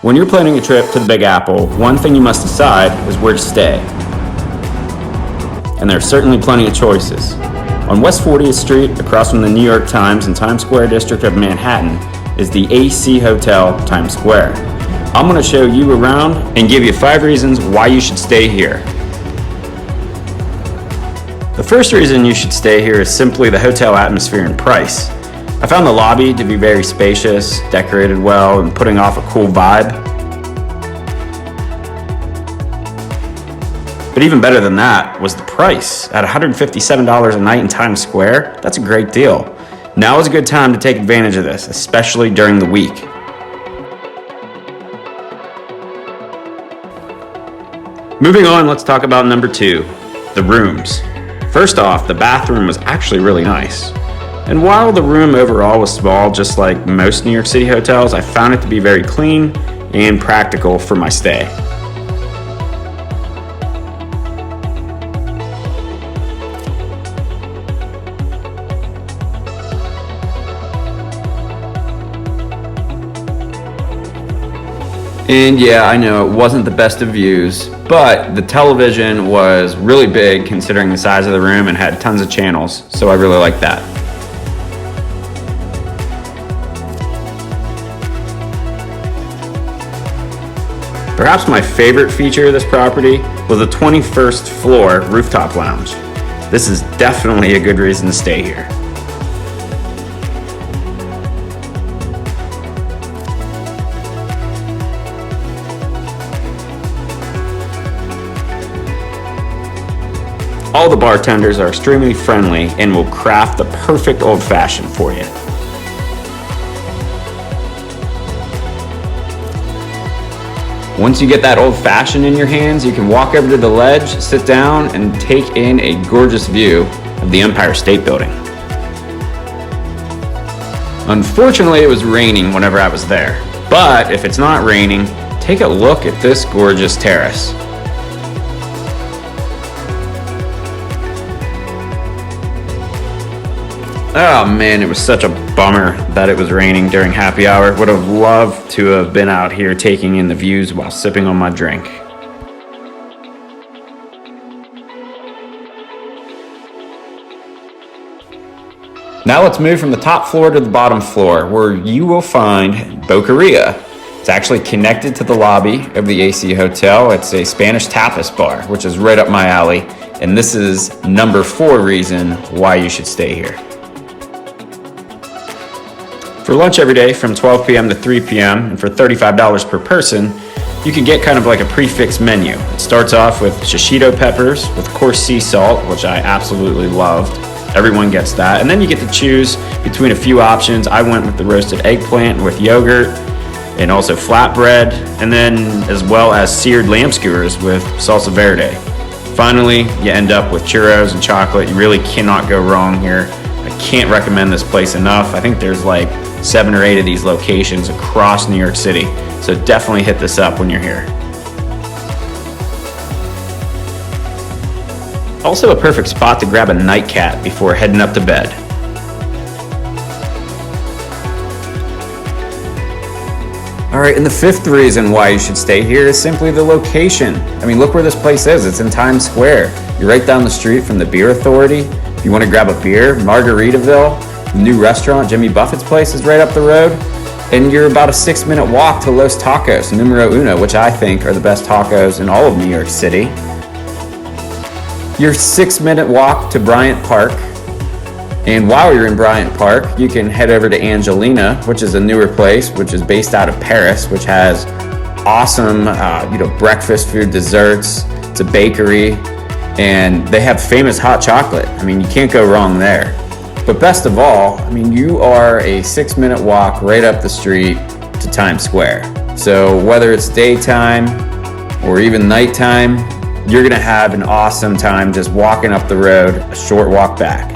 When you're planning a trip to the Big Apple, one thing you must decide is where to stay. And there are certainly plenty of choices. On West 40th Street, across from the New York Times in Times Square district of Manhattan, is the AC Hotel Times Square. I'm going to show you around and give you 5 reasons why you should stay here. The first reason you should stay here is simply the hotel atmosphere and price. I found the lobby to be very spacious, decorated well, and putting off a cool vibe. But even better than that was the price. At $157 a night in Times Square, that's a great deal. Now is a good time to take advantage of this, especially during the week. Moving on, let's talk about number 2, the rooms. First off, the bathroom was actually really nice. And while the room overall was small, just like most New York City hotels, I found it to be very clean and practical for my stay. And yeah, I know it wasn't the best of views, but the television was really big considering the size of the room and had tons of channels, so I really liked that. Perhaps my favorite feature of this property was the 21st floor Rooftop Lounge. This is definitely a good reason to stay here. All the bartenders are extremely friendly and will craft the perfect old-fashioned for you. Once you get that old-fashioned in your hands, you can walk over to the ledge, sit down, and take in a gorgeous view of the Empire State Building. Unfortunately, it was raining whenever I was there, but if it's not raining, take a look at this gorgeous terrace. Oh man, it was such a bummer that it was raining during happy hour. Would have loved to have been out here taking in the views while sipping on my drink. Now let's move from the top floor to the bottom floor, where you will find Boqueria. It's actually connected to the lobby of the AC Hotel. It's a Spanish tapas bar, which is right up my alley. And this is number 4 reason why you should stay here. For lunch every day from 12 p.m. to 3 p.m. and for $35 per person, you can get kind of like a prefix menu. It starts off with shishito peppers with coarse sea salt, which I absolutely loved. Everyone gets that. And then you get to choose between a few options. I went with the roasted eggplant with yogurt and also flatbread, and then as well as seared lamb skewers with salsa verde. Finally, you end up with churros and chocolate. You really cannot go wrong here. I can't recommend this place enough. I think there's like 7 or 8 of these locations across New York City, so definitely hit this up when you're here. Also a perfect spot to grab a nightcap before heading up to bed. Alright, and the 5th reason why you should stay here is simply the location. I mean, look where this place is. It's in Times Square. You're right down the street from the Beer Authority. If you want to grab a beer, Margaritaville, the new restaurant, Jimmy Buffett's place, is right up the road. And you're about a 6-minute walk to Los Tacos, numero uno, which I think are the best tacos in all of New York City. Your 6-minute walk to Bryant Park. And while you're in Bryant Park, you can head over to Angelina, which is a newer place, which is based out of Paris, which has awesome, breakfast food, desserts. It's a bakery, and they have famous hot chocolate. I mean, you can't go wrong there. But best of all, I mean, you are a 6-minute walk right up the street to Times Square. So whether it's daytime or even nighttime, you're gonna have an awesome time just walking up the road, a short walk back.